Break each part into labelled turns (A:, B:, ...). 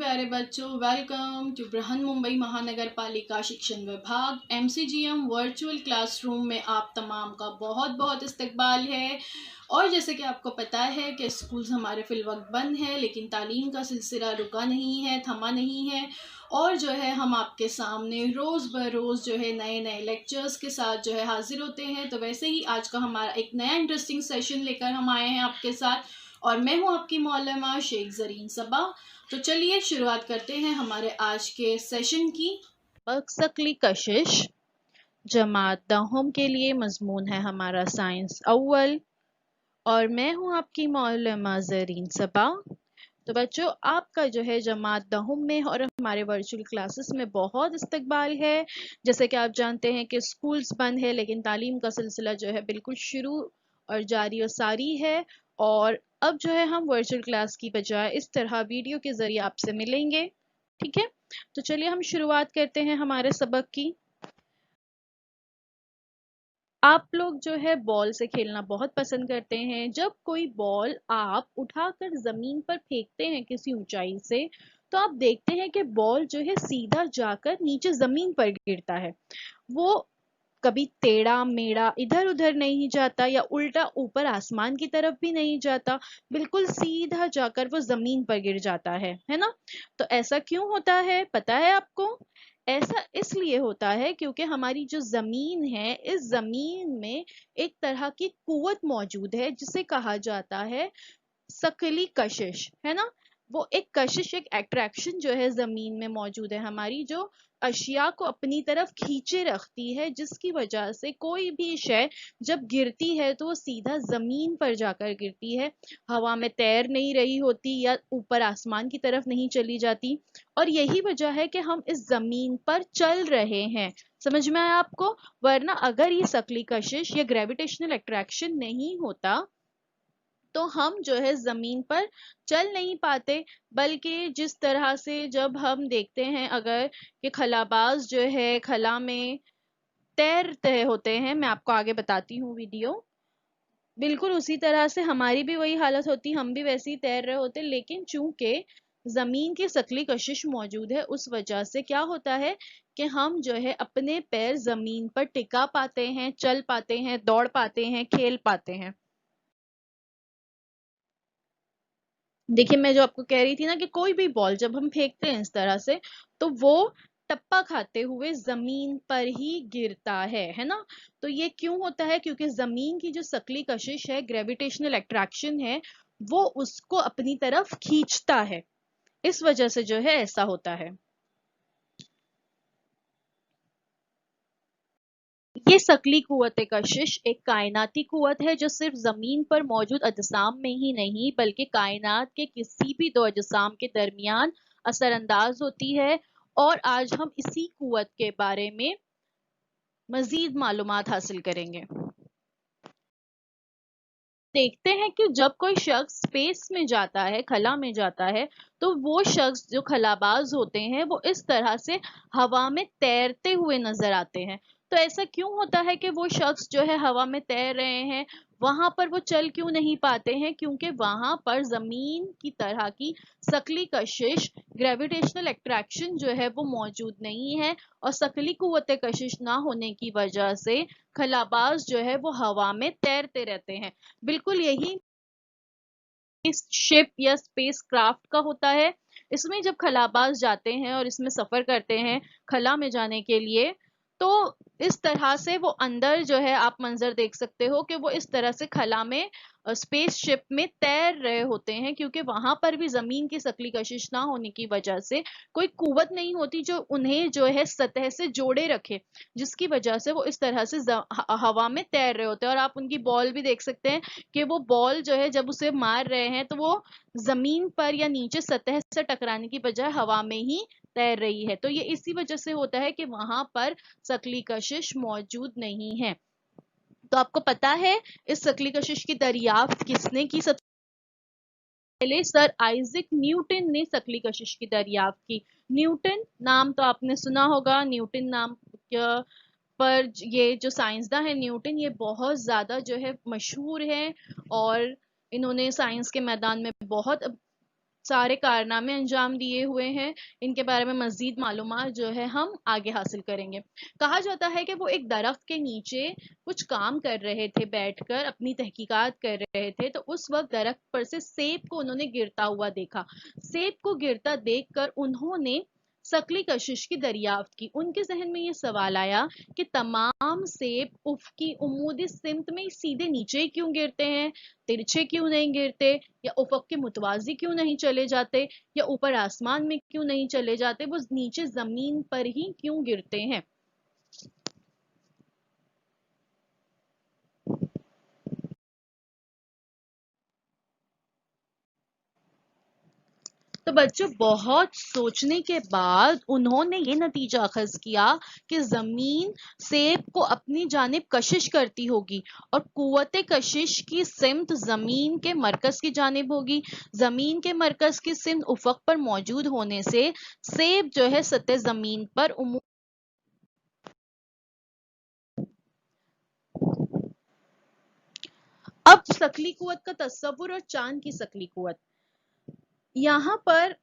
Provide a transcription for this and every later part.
A: प्यारे बच्चों, welcome to Brihan Mumbai महानगर पालिका शिक्षण विभाग MCGM वर्चुअल क्लासरूम में आप तमाम का बहुत बहुत इस्तकबाल है। और जैसे कि आपको पता है कि स्कूल्स हमारे फिलवक्त बंद है, लेकिन तालीम का सिलसिला रुका नहीं है, थमा नहीं है। और जो है हम आपके सामने रोज़ बरोज़ जो है नए नए लेक्चर्स के साथ जो है हाजिर होते हैं। तो वैसे ही आज का हमारा एक नया इंटरेस्टिंग सेशन लेकर हम आए हैं आपके साथ, और मैं हूँ आपकी मौलमा शेख ज़रीन सबा। तो चलिए शुरुआत करते हैं हमारे आज के सेशन की।
B: शकली कशिश जमात दहम के लिए मजमून है हमारा साइंस अव्वल, और मैं हूँ आपकी मौलमा ज़रीन सबा। तो बच्चों, आपका जो है जमात दहम में और हमारे वर्चुअल क्लासेस में बहुत इस्तकबाल है। जैसे कि आप जानते हैं कि स्कूल्स बंद है, लेकिन तालीम का सिलसिला जो है बिल्कुल शुरू और जारी और सारी है। और अब जो है हम वर्चुअल क्लास की बजाय इस तरह वीडियो के जरिए आपसे मिलेंगे। ठीक है, तो चलिए हम शुरुआत करते हैं हमारे सबक की। आप लोग जो है बॉल से खेलना बहुत पसंद करते हैं। जब कोई बॉल आप उठाकर जमीन पर फेंकते हैं किसी ऊंचाई से, तो आप देखते हैं कि बॉल जो है सीधा जाकर नीचे जमीन पर गिरता है। वो कभी टेढ़ा मेढ़ा इधर उधर नहीं जाता या उल्टा ऊपर आसमान की तरफ भी नहीं जाता, बिल्कुल सीधा जाकर वो जमीन पर गिर जाता है ना। तो ऐसा क्यों होता है, पता है आपको? ऐसा इसलिए होता है क्योंकि हमारी जो जमीन है, इस जमीन में एक तरह की कुव्वत मौजूद है जिसे कहा जाता है शकली कशिश, है ना। वो एक कशिश, एक अट्रैक्शन जो है जमीन में मौजूद है हमारी, जो अशिया को अपनी तरफ खींचे रखती है, जिसकी वजह से कोई भी शय जब गिरती है तो वो सीधा जमीन पर जाकर गिरती है, हवा में तैर नहीं रही होती या ऊपर आसमान की तरफ नहीं चली जाती। और यही वजह है कि हम इस जमीन पर चल रहे हैं। समझ में आया आपको? वरना अगर ये शकली कशिश या ग्रेविटेशनल अट्रैक्शन नहीं होता तो हम जो है जमीन पर चल नहीं पाते। बल्कि जिस तरह से जब हम देखते हैं अगर कि खलाबाज जो है खला में तैरते होते हैं, मैं आपको आगे बताती हूँ वीडियो, बिल्कुल उसी तरह से हमारी भी वही हालत होती, हम भी वैसे ही तैर रहे होते। लेकिन चूंकि जमीन की शकली कशिश मौजूद है, उस वजह से क्या होता है कि हम जो है अपने पैर जमीन पर टिका पाते हैं, चल पाते हैं, दौड़ पाते हैं, खेल पाते हैं। देखिए, मैं जो आपको कह रही थी ना कि कोई भी बॉल जब हम फेंकते हैं इस तरह से, तो वो टप्पा खाते हुए जमीन पर ही गिरता है ना। तो ये क्यों होता है? क्योंकि जमीन की जो शकली कशिश है, ग्रेविटेशनल अट्रैक्शन है, वो उसको अपनी तरफ खींचता है। इस वजह से जो है ऐसा होता है। ये शकली कुव्वत कशिश एक कायनाती कुव्वत है जो सिर्फ जमीन पर मौजूद अजसाम में ही नहीं बल्कि कायनात के किसी भी दो अजसाम के दरमियान असरअंदाज होती है। और आज हम इसी कुव्वत के बारे में मजीद मालूमात हासिल करेंगे। देखते हैं कि जब कोई शख्स स्पेस में जाता है, खला में जाता है, तो वो शख्स जो खलाबाज होते हैं वो इस तरह से हवा में तैरते हुए नजर आते हैं। तो ऐसा क्यों होता है कि वो शख्स जो है हवा में तैर रहे हैं, वहां पर वो चल क्यों नहीं पाते हैं? क्योंकि वहां पर जमीन की तरह की शकली कशिश, ग्रेविटेशनल अट्रैक्शन जो है वो मौजूद नहीं है। और शकली कुव्वत कशिश ना होने की वजह से खलाबाज जो है वो हवा में तैरते रहते हैं। बिल्कुल यही इस शिप या स्पेस क्राफ्ट का होता है। इसमें जब खलाबाज जाते हैं और इसमें सफर करते हैं खला में जाने के लिए, तो इस तरह से वो अंदर जो है आप मंजर देख सकते हो कि वो इस तरह से खला में स्पेस शिप में तैर रहे होते हैं, क्योंकि वहां पर भी जमीन की शकली कशिश ना होने की वजह से कोई कुव्वत नहीं होती जो उन्हें जो है सतह से जोड़े रखे, जिसकी वजह से वो इस तरह से हवा में तैर रहे होते हैं। और आप उनकी बॉल भी देख सकते हैं कि वो बॉल जो है जब उसे मार रहे हैं तो वो जमीन पर या नीचे सतह से टकराने की बजाय हवा में ही तैर रही है। तो ये इसी वजह से होता है कि वहां पर शकली कशिश मौजूद नहीं है। तो आपको पता है इस शकली कशिश की दरियाफ्त किसने की? सबसे पहले सर आइजैक न्यूटन ने शकली कशिश की दरियाफ्त की। न्यूटन नाम तो आपने सुना होगा। न्यूटन नाम पर ये जो साइंसदान है न्यूटन, ये बहुत ज्यादा जो है मशहूर है और इन्होंने साइंस के मैदान में बहुत सारे कारनामे अंजाम दिए हुए हैं। इनके बारे में मजीद मालूमात जो है हम आगे हासिल करेंगे। कहा जाता है कि वो एक दरख्त के नीचे कुछ काम कर रहे थे, बैठकर अपनी तहकीकात कर रहे थे, तो उस वक्त दरख्त पर से सेब को उन्होंने गिरता हुआ देखा। सेब को गिरता देखकर उन्होंने शकली कशिश की दरियाफ्त की। उनके जहन में ये सवाल आया कि तमाम सेब उफ़क़ी उम्मूदी सिमत में सीधे नीचे क्यों गिरते हैं, तिरछे क्यों नहीं गिरते, या उफ़क़ के मुतवाज़ी क्यों नहीं चले जाते, या ऊपर आसमान में क्यों नहीं चले जाते, वो नीचे जमीन पर ही क्यों गिरते हैं। तो बच्चों, बहुत सोचने के बाद उन्होंने ये नतीजा अखज़ किया कि ज़मीन सेब को अपनी जानिब कशिश करती होगी और कुव्वत कशिश की सिमत ज़मीन के मरकज़ की जानिब होगी। ज़मीन के मरकज़ की सिमत उफ़क़ पर मौजूद होने से सेब जो है सतह ज़मीन पर अब शकली कुव्वत का तस्वुर और चांद की शकली कुव्वत। यहाँ पर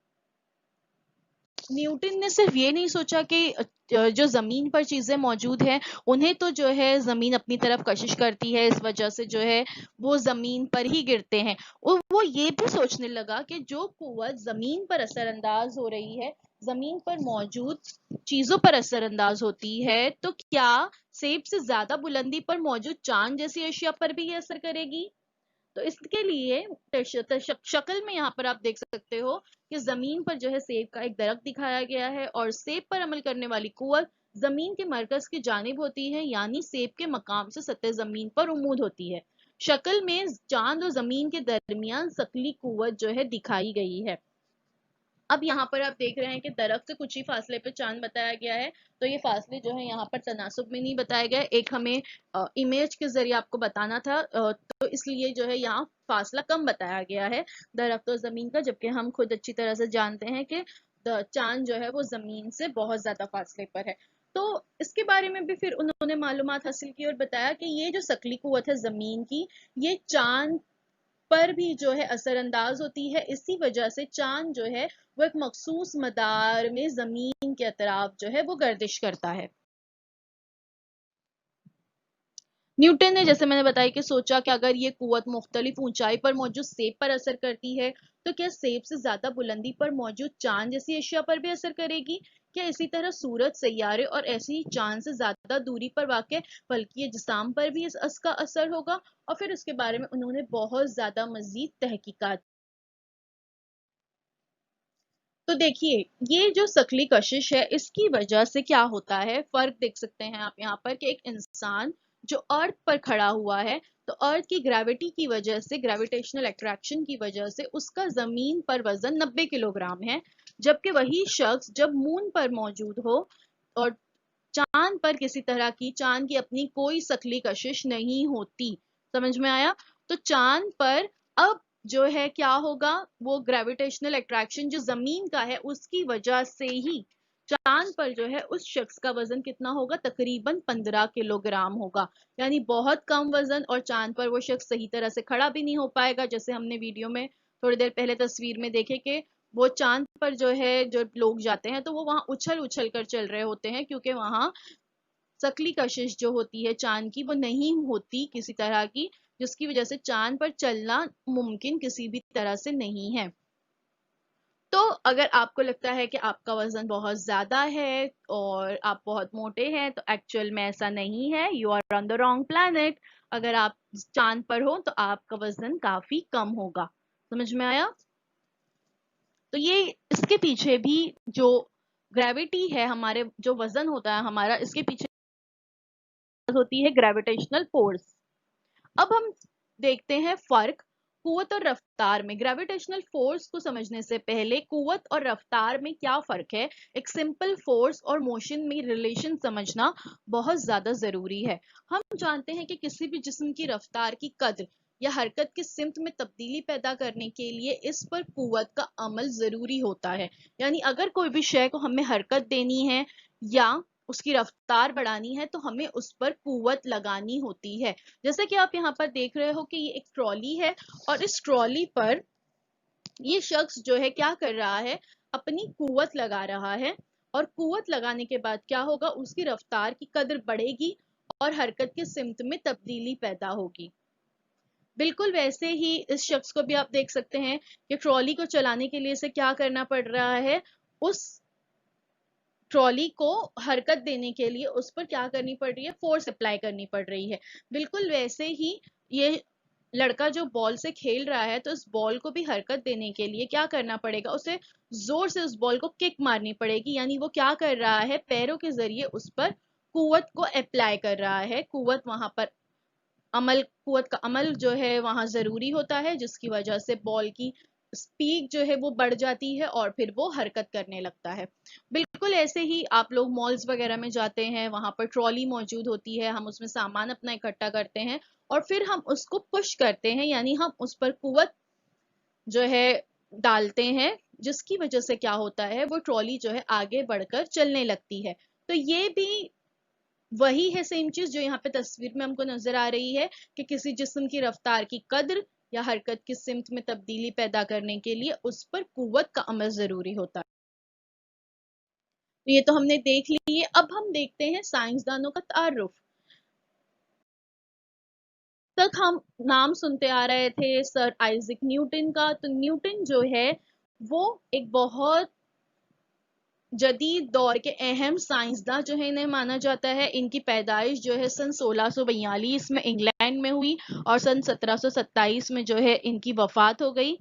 B: न्यूटन ने सिर्फ ये नहीं सोचा कि जो जमीन पर चीजें मौजूद हैं उन्हें तो जो है जमीन अपनी तरफ कशिश करती है, इस वजह से जो है वो जमीन पर ही गिरते हैं। और वो ये भी सोचने लगा कि जो कुव्वत जमीन पर असरअंदाज हो रही है, जमीन पर मौजूद चीजों पर असरअंदाज होती है, तो क्या सेब से ज्यादा बुलंदी पर मौजूद चांद जैसी अशिया पर भी ये असर करेगी। तो इसके लिए शक्ल में यहाँ पर आप देख सकते हो कि जमीन पर जो है सेब का एक दरख्त दिखाया गया है और सेब पर अमल करने वाली कुव्वत जमीन के मरकज की जानिब होती है, यानी सेब के मकाम से सतह जमीन पर उमूद होती है। शक्ल में चांद और जमीन के दरमियान शकली कुव्वत जो है दिखाई गई है। अब यहाँ पर आप देख रहे हैं कि दरख्त से कुछ ही फासले पे चांद बताया गया है, तो ये फासले जो है यहाँ पर तनासुब में नहीं बताए गए, एक हमें इमेज के जरिए आपको बताना था, तो इसलिए जो है यहाँ फासला कम बताया गया है दरख्त और जमीन का, जबकि हम खुद अच्छी तरह से जानते हैं कि चांद जो है वो जमीन से बहुत ज्यादा फासले पर है। तो इसके बारे में भी फिर उन्होंने मालूमात हासिल की और बताया कि ये जो शकली कुव्वत है जमीन की, ये चांद पर भी जो है असरअंदाज होती है। इसी वजह से चांद जो है वो एक मखसूस मदार में जमीन के अतराफ जो है वो गर्दिश करता है। न्यूटन ने, जैसे मैंने बताया, कि सोचा कि अगर ये कुव्वत मुख्तलिफ ऊंचाई पर मौजूद सेब पर असर करती है, तो क्या सेब से ज्यादा बुलंदी पर मौजूद चांद जैसी अशिया पर भी असर करेगी। क्या इसी तरह सूरज, सैयारे और ऐसे ही चांद से ज्यादा दूरी पर वाक़ फल्की अजसाम पर भी इस अस का असर होगा। और फिर उसके बारे में उन्होंने बहुत ज्यादा मजीद तहकीकात। तो देखिए, ये जो शकली कशिश है इसकी वजह से क्या होता है, फर्क देख सकते हैं आप यहाँ पर कि एक इंसान जो अर्थ पर खड़ा हुआ है, तो अर्थ की ग्रेविटी की वजह से, ग्रेविटेशनल अट्रैक्शन की वजह से उसका जमीन पर वजन 90 किलोग्राम है, जबकि वही शख्स जब मून पर मौजूद हो और चांद पर किसी तरह की, चांद की अपनी कोई शकली कशिश नहीं होती। समझ में आया। तो चांद पर अब जो है क्या होगा, वो ग्रेविटेशनल अट्रैक्शन जो जमीन का है उसकी वजह से ही चांद पर जो है उस शख्स का वजन कितना होगा, तकरीबन 15 किलोग्राम होगा। यानी बहुत कम वजन, और चांद पर वो शख्स सही तरह से खड़ा भी नहीं हो पाएगा, जैसे हमने वीडियो में थोड़ी देर पहले तस्वीर में देखे कि वो चांद पर जो है जो लोग जाते हैं तो वो वहां उछल उछल कर चल रहे होते हैं, क्योंकि वहां शकली कशिश जो होती है चांद की वो नहीं होती किसी तरह की, जिसकी वजह से चांद पर चलना मुमकिन किसी भी तरह से नहीं है। तो अगर आपको लगता है कि आपका वजन बहुत ज्यादा है और आप बहुत मोटे हैं, तो एक्चुअल में ऐसा नहीं है, you are on the wrong planet. अगर आप चांद पर हो तो आपका वजन काफी कम होगा। समझ में आया। तो ये इसके पीछे भी जो ग्रेविटी है, हमारे जो वजन होता है हमारा, इसके पीछे होती है ग्रेविटेशनल फोर्स। अब हम देखते हैं फर्क कुव्वत और रफ्तार में। ग्रेविटेशनल फोर्स को समझने से पहले कुव्वत और रफ्तार में क्या फर्क है, एक सिंपल फोर्स और मोशन में रिलेशन समझना बहुत ज्यादा जरूरी है। हम जानते हैं कि किसी भी जिस्म की रफ्तार की कद्र या हरकत की सिमत में तब्दीली पैदा करने के लिए इस पर कुव्वत का अमल जरूरी होता है। यानी अगर कोई भी शय को हमें हरकत देनी है या उसकी रफ्तार बढ़ानी है, तो हमें उस पर कुव्वत लगानी होती है। जैसे कि आप यहाँ पर देख रहे हो कि ये एक ट्रॉली है और इस ट्रॉली पर یہ شخص جو ہے کیا کر رہا ہے، اپنی قوت لگا رہا ہے، اور قوت لگانے کے بعد کیا ہوگا، اس کی رفتار کی قدر بڑھے گی اور حرکت کی سمت میں تبدیلی پیدا ہوگی۔ بالکل ویسے ہی اس شخص کو بھی آپ دیکھ سکتے ہیں کہ ٹرالی کو چلانے کے لیے اسے کیا کرنا پڑ رہا ہے، اس ٹرالی کو حرکت دینے کے لیے اس پر کیا کرنی پڑ رہی ہے، فورس اپلائی کرنی پڑ رہی ہے۔ بالکل ویسے ہی یہ لڑکا جو بال سے کھیل رہا ہے، تو اس بال کو بھی حرکت دینے کے لیے کیا کرنا پڑے گا، اسے زور سے اس بال کو کک مارنی پڑے گی، یعنی وہ کیا کر رہا ہے، پیروں کے ذریعے اس پر قوت کو اپلائی کر رہا ہے۔ قوت کا عمل جو ہے وہاں ضروری ہوتا ہے، جس کی وجہ سے بال کی سپیڈ جو ہے وہ بڑھ جاتی ہے اور پھر وہ حرکت کرنے لگتا ہے۔ بالکل ایسے ہی آپ لوگ مالز وغیرہ میں جاتے ہیں، وہاں پر ٹرالی موجود ہوتی ہے، ہم اس میں سامان اپنا اکٹھا کرتے ہیں اور پھر ہم اس کو پش کرتے ہیں، یعنی ہم اس پر قوت جو ہے ڈالتے ہیں، جس کی وجہ سے کیا ہوتا ہے، وہ ٹرالی جو ہے آگے بڑھ کر چلنے لگتی ہے۔ تو یہ بھی وہی ہے سیم چیز جو یہاں پہ تصویر میں ہم کو نظر آ رہی ہے، کہ کسی جسم کی رفتار کی قدر یا حرکت کی سمت میں تبدیلی پیدا کرنے کے لیے اس پر قوت کا عمل ضروری ہوتا ہے۔ تو یہ تو ہم نے دیکھ لی ہے، اب ہم دیکھتے ہیں سائنسدانوں کا تعارف۔ تک ہم نام سنتے آ رہے تھے سر آئزک نیوٹن کا، تو نیوٹن جو ہے وہ ایک بہت جدید دور کے اہم سائنسداں جو ہے انہیں مانا جاتا ہے۔ ان کی پیدائش جو ہے سن 1642 میں انگلینڈ میں ہوئی اور سن 1727 میں جو ہے ان کی وفات ہو گئی۔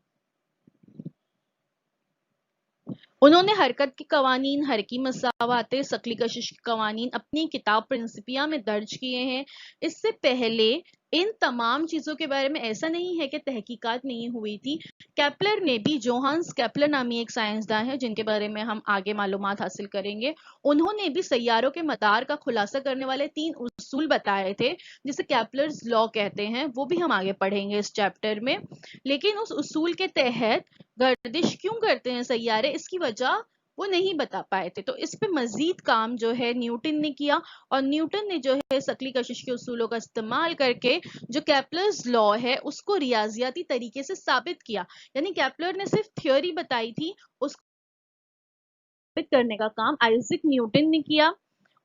B: انہوں نے حرکت کے قوانین، حرکی مساوات، ثقلی کشش کے قوانین اپنی کتاب پرنسپیا میں درج کیے ہیں۔ اس سے پہلے ان تمام چیزوں کے بارے میں ایسا نہیں ہے کہ تحقیقات نہیں ہوئی تھی۔ کیپلر نے بھی، جوہانس کیپلر نامی ایک سائنسداں ہے جن کے بارے میں ہم آگے معلومات حاصل کریں گے، انہوں نے بھی سیاروں کے مدار کا خلاصہ کرنے والے 3 اصول بتائے تھے جسے کیپلرز لا کہتے ہیں، وہ بھی ہم آگے پڑھیں گے اس چیپٹر میں۔ لیکن اس اصول کے تحت گردش کیوں کرتے ہیں سیارے، اس کی وجہ وہ نہیں بتا پائے تھے۔ تو اس پہ مزید کام جو ہے نیوٹن نے کیا، اور نیوٹن نے جو ہے ثقلی کشش کے اصولوں کا استعمال کر کے جو کیپلرز لا ہے اس کو ریاضیاتی طریقے سے ثابت کیا۔ یعنی کیپلر نے صرف تھیوری بتائی تھی، اس کو ثابت کرنے کا کام آئزک نیوٹن نے کیا۔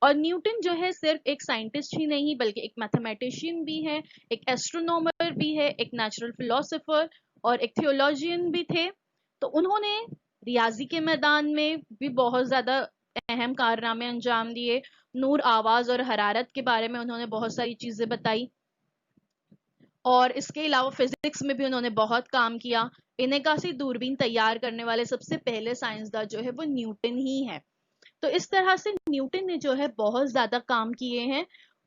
B: اور نیوٹن جو ہے صرف ایک سائنٹسٹ ہی نہیں بلکہ ایک میتھمیٹیشین بھی ہے، ایک ایسٹرونومر بھی ہے، ایک نیچرل فلاسفر اور ایک تھیولوجین بھی تھے۔ تو انہوں نے ریاضی کے میدان میں بھی بہت زیادہ اہم کارنامے انجام دیے۔ نور، آواز اور حرارت کے بارے میں انہوں نے بہت ساری چیزیں بتائی، اور اس کے علاوہ فزکس میں بھی انہوں نے بہت کام کیا۔ انعکاسی دوربین تیار کرنے والے سب سے پہلے سائنسداں جو ہے وہ نیوٹن ہی ہے۔ تو اس طرح سے نیوٹن نے جو ہے بہت زیادہ کام کیے ہیں،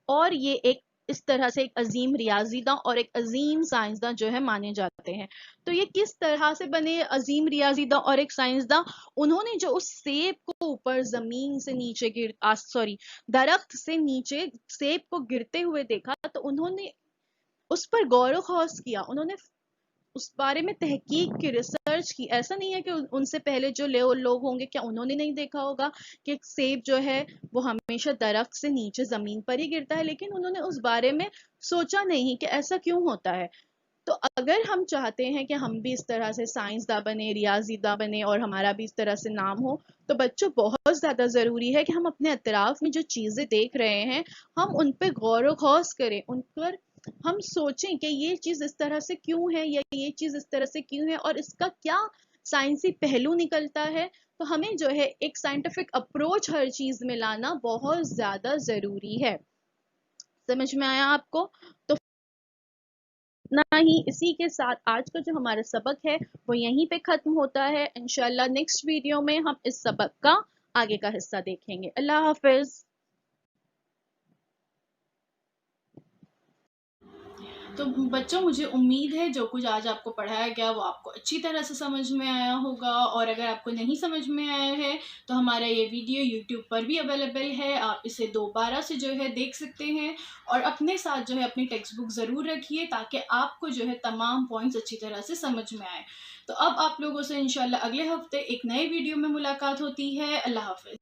B: اور یہ ایک اس طرح سے ایک عظیم ریاضی داں اور ایک عظیم سائنسداں جو ہے مانے جاتے ہیں۔ تو یہ کس طرح سے بنے عظیم ریاضی داں اور ایک سائنسداں، انہوں نے جو اس سیب کو اوپر زمین سے نیچے درخت سے نیچے سیب کو گرتے ہوئے دیکھا، تو انہوں نے اس پر غور و خوض کیا، انہوں نے اس بارے میں تحقیق کی، ریسرچ کی۔ ایسا نہیں ہے کہ ان سے پہلے جو لوگ ہوں گے کیا انہوں نے نہیں دیکھا ہوگا کہ سیب جو ہے وہ ہمیشہ درخت سے نیچے زمین پر ہی گرتا ہے، لیکن انہوں نے اس بارے میں سوچا نہیں کہ ایسا کیوں ہوتا ہے۔ تو اگر ہم چاہتے ہیں کہ ہم بھی اس طرح سے سائنسداں بنے، ریاضی داں بنے اور ہمارا بھی اس طرح سے نام ہو، تو بچوں بہت زیادہ ضروری ہے کہ ہم اپنے اطراف میں جو چیزیں دیکھ رہے ہیں ہم ان پہ غور و خوض کریں، ان پر ہم سوچیں کہ یہ چیز اس طرح سے کیوں ہے یا یہ چیز اس طرح سے کیوں ہے اور اس کا کیا سائنسی پہلو نکلتا ہے۔ تو ہمیں جو ہے ایک سائنٹیفک اپروچ ہر چیز میں لانا بہت زیادہ ضروری ہے۔ سمجھ میں آیا آپ کو؟ تو نہ ہی اسی کے ساتھ آج کا جو ہمارا سبق ہے وہ یہیں پہ ختم ہوتا ہے۔ انشاءاللہ نیکسٹ ویڈیو میں ہم اس سبق کا آگے کا حصہ دیکھیں گے۔ اللہ حافظ۔
A: تو بچوں، مجھے امید ہے جو کچھ آج آپ کو پڑھایا گیا وہ آپ کو اچھی طرح سے سمجھ میں آیا ہوگا، اور اگر آپ کو نہیں سمجھ میں آیا ہے تو ہمارا یہ ویڈیو یوٹیوب پر بھی اویلیبل ہے، آپ اسے دوبارہ سے جو ہے دیکھ سکتے ہیں، اور اپنے ساتھ جو ہے اپنی ٹیکسٹ بک ضرور رکھیے تاکہ آپ کو جو ہے تمام پوائنٹس اچھی طرح سے سمجھ میں آئے۔ تو اب آپ لوگوں سے انشاءاللہ اگلے ہفتے ایک نئے ویڈیو میں ملاقات ہوتی ہے۔ اللہ حافظ۔